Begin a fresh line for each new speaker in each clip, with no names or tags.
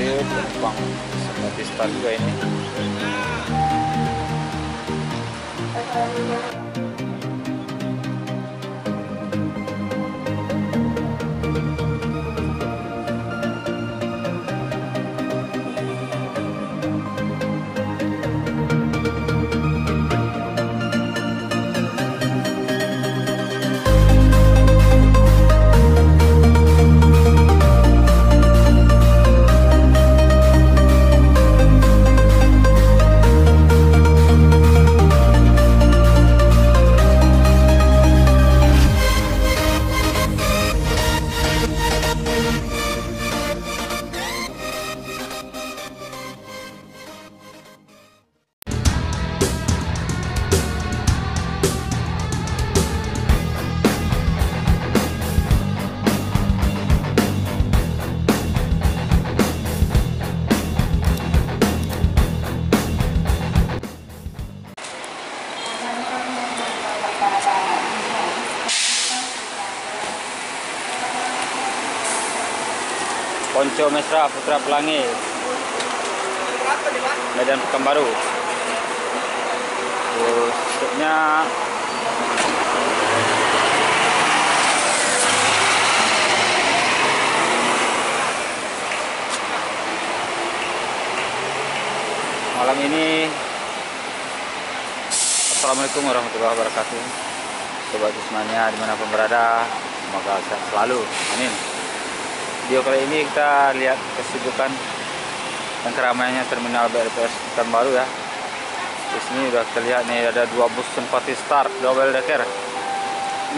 penumpang seperti Star juga ini. Ponco Mesra Putra Pelangi, Medan Pekanbaru. Stepnya malam ini. Assalamualaikum warahmatullahi wabarakatuh. Sobat Usmania dimanapun berada, semoga sehat selalu. Amin. Video kali ini kita lihat kesibukan dan keramaiannya Terminal BRTS Pekanbaru ya. Di sini udah terlihat nih ada 2 bus Simpati Star double decker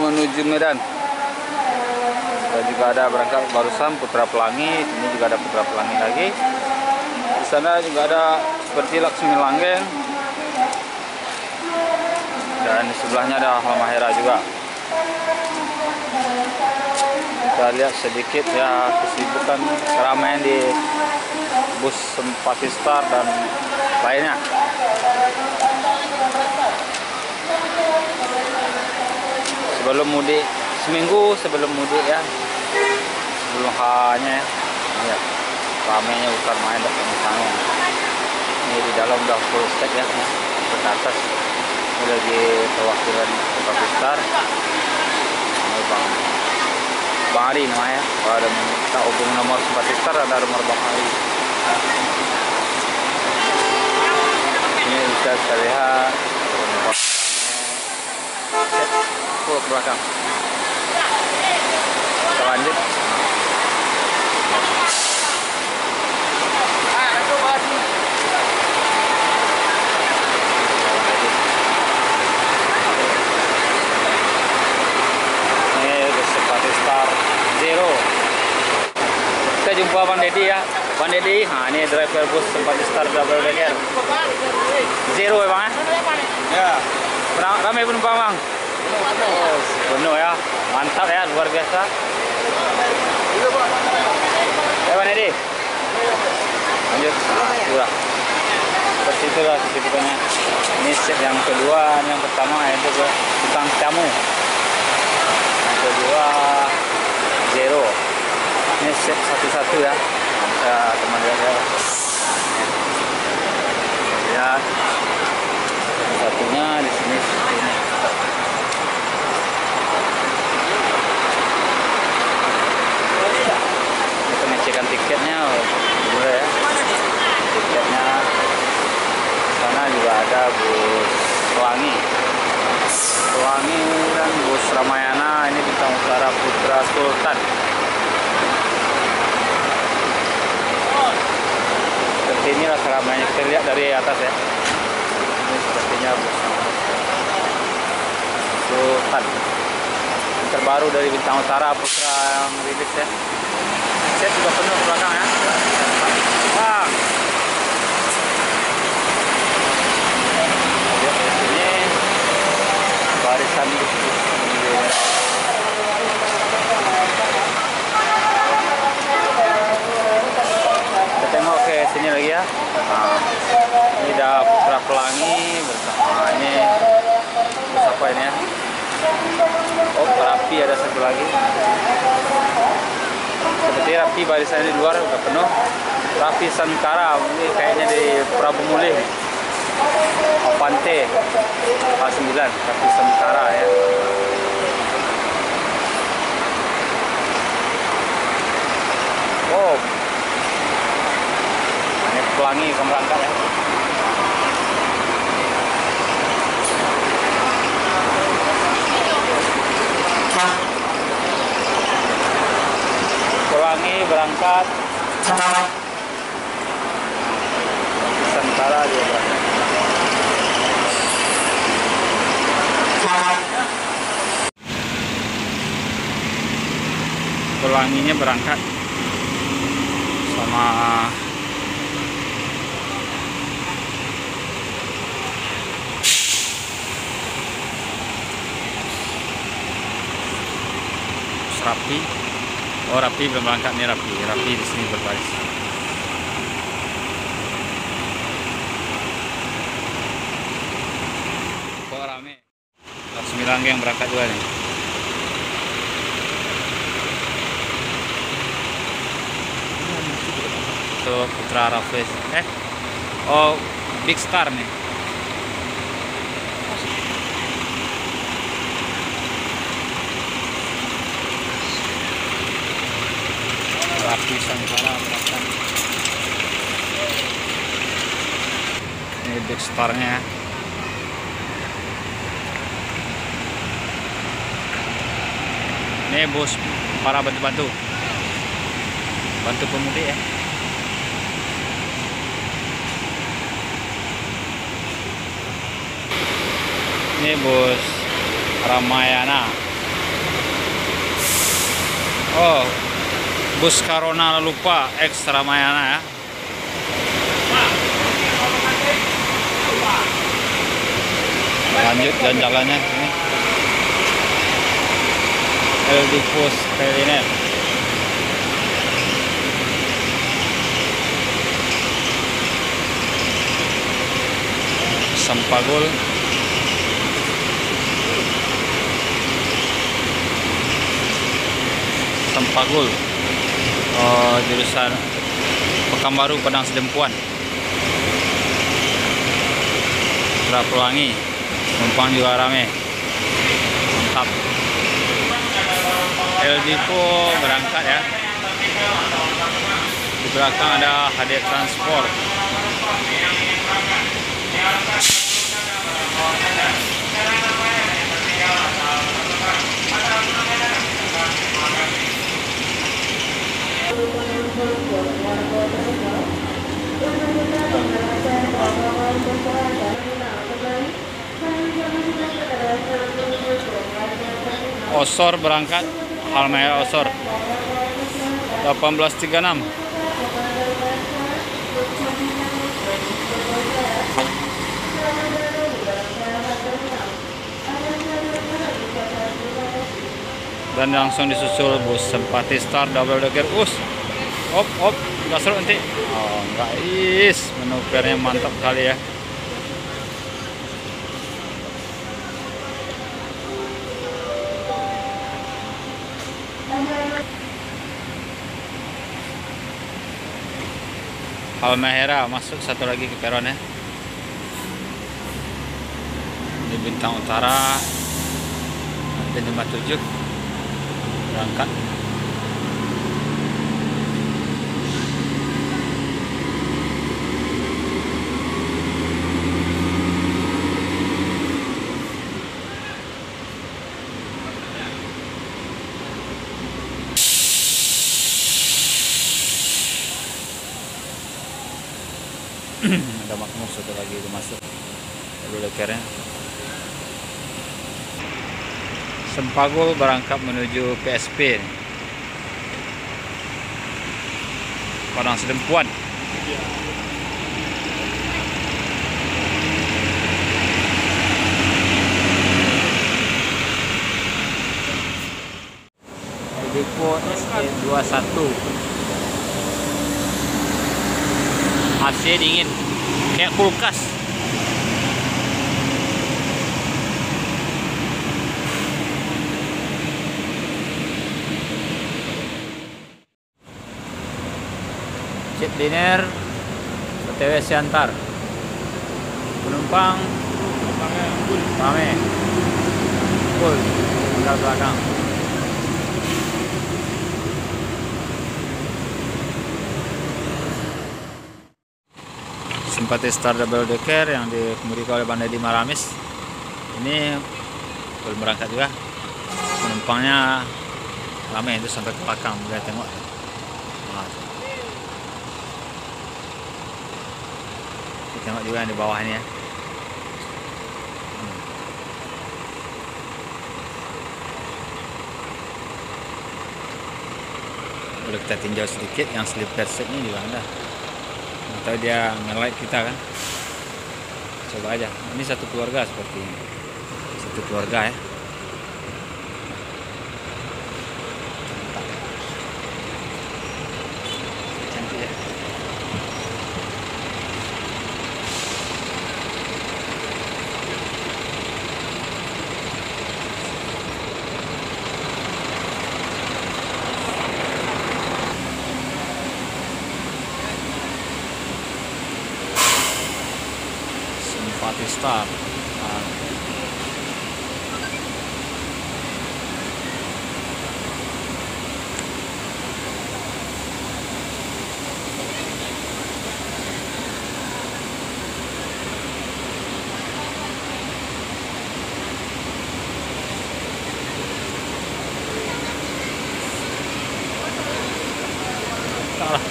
menuju Medan. Dan juga ada berangkat barusan Putra Pelangi. Ini juga ada Putra Pelangi lagi. Di sana juga ada seperti Laksmi Langgeng. Dan di sebelahnya ada Halmahera juga. Kita lihat sedikit ya kesibukan keramaian di bus Simpati Star dan lainnya. Sebelum mudik, seminggu sebelum mudik ya, sebelum hanya ya, ramainya bukan main sama. Ini di dalam udah full stack ya, ke atas ini lagi perwakilan Simpati Star. Ini Bang Ari namanya. Kalau ada minta hubung nomor Simpati Star, ada nomor Bang Ari. Ini bisa kita lihat full ke belakang. Kita lanjut. Zero. Kita jumpa Bang Dedi ya. Bang Dedi, nah ini driver bus Simpati Star double decker. Zero ya Bang ya? Ya. Ramai penumpang Bang? Penuh ya. Mantap ya, luar biasa. Ya Bang Dedi. Lanjut. Sudah. Seperti itulah kesibukannya. Ini set yang kedua, yang pertama itu tukang tamu. Yang kedua Zero. Ini set satu-satu ya. Bisa teman lihat ya. Lihat satu-satunya di sini. Ini pengecekan tiketnya boleh ya. Tiketnya sana juga ada bus Pelangi. Pelangi dan bus Ramayana, ini Bintang Utara Putra Sultan. Seperti inilah keramaiannya, kita lihat dari atas ya. Ini sepertinya bus Sultan. Yang terbaru dari Bintang Utara Putra yang rilis ya. Set juga penuh ke belakang ya. Bang. Lihat di sini barisan kita tengok ke sini lagi ya. Nah, ini ada Putra Pelangi bersama ini siapa ini ya? Oh, Rapi ada satu lagi. Seperti Rapi barisan di luar udah penuh. Rapi Sankara, ini kayaknya di Prabu Mulih. Avante A9 Rapi Sankara ya. Oh, banyak pelangi akan berangkat ya. Pelangi berangkat. Sankara dia berangkat. Pelanginya berangkat sama Rapi. Oh, Rapi belum berangkat nih. Rapi di sini berbaris. Kok rame? Sembilan yang berangkat juga nih. Untuk Putra Raffles. Oh, Big Star nih. Rapi Sankara berangkat. Ini Big Star-nya. Ini bus para bantu pemudik ya. Ini bus Ramayana. Oh, bus Karona lupa X Ramayana ya. Lanjut jalan-jalannya ini. LD Pos Pelinet. Sampagul. Sampagul. Jurusan Pekanbaru Padang Sedempuan. Putra Pelangi. Penumpang juga rame. Mantap. LDPO berangkat ya. Di belakang ada HD Transport. Osor berangkat. Halmahera Osor 1836. Dan langsung disusul bus Sempati Star double decker. Op, nggak seru nanti. Oh, enggak, manuvernya mantap kali ya. Halmahera masuk satu lagi ke peronnya. Di Bintang Utara dan 57 berangkat. Ada Makmur satu lagi masuk lalu lekernya. Sempagul berangkat menuju PSP Padang Sedempuan. Depo SE21 AC dingin kayak kulkas. Cip Diner OTW Siantar. Penumpang rame full tinggal belakang. Simpati Star Double Decker yang dikemudikan oleh Bandai Maramis ini belum berangkat juga. Penumpangnya ramai itu sampai ke belakang, boleh tengok. Nah, kita tengok juga yang di bawah ini ya. Boleh kita tinjau sedikit yang sleeper set ini juga ada. Atau dia nge-like kita kan. Coba aja. Ini satu keluarga seperti ini. Satu keluarga ya. Cantik ya. Simpati Star. Salah.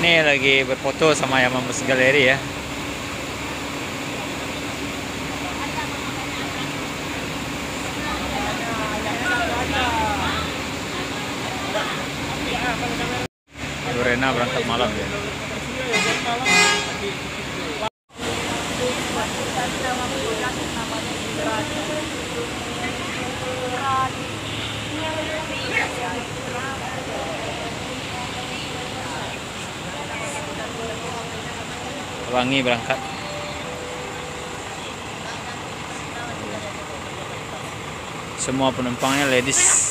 Ini lagi berfoto sama Yamaha Galeri ya. Lorena berangkat malam ya. Wangi berangkat. Semua penumpangnya ladies.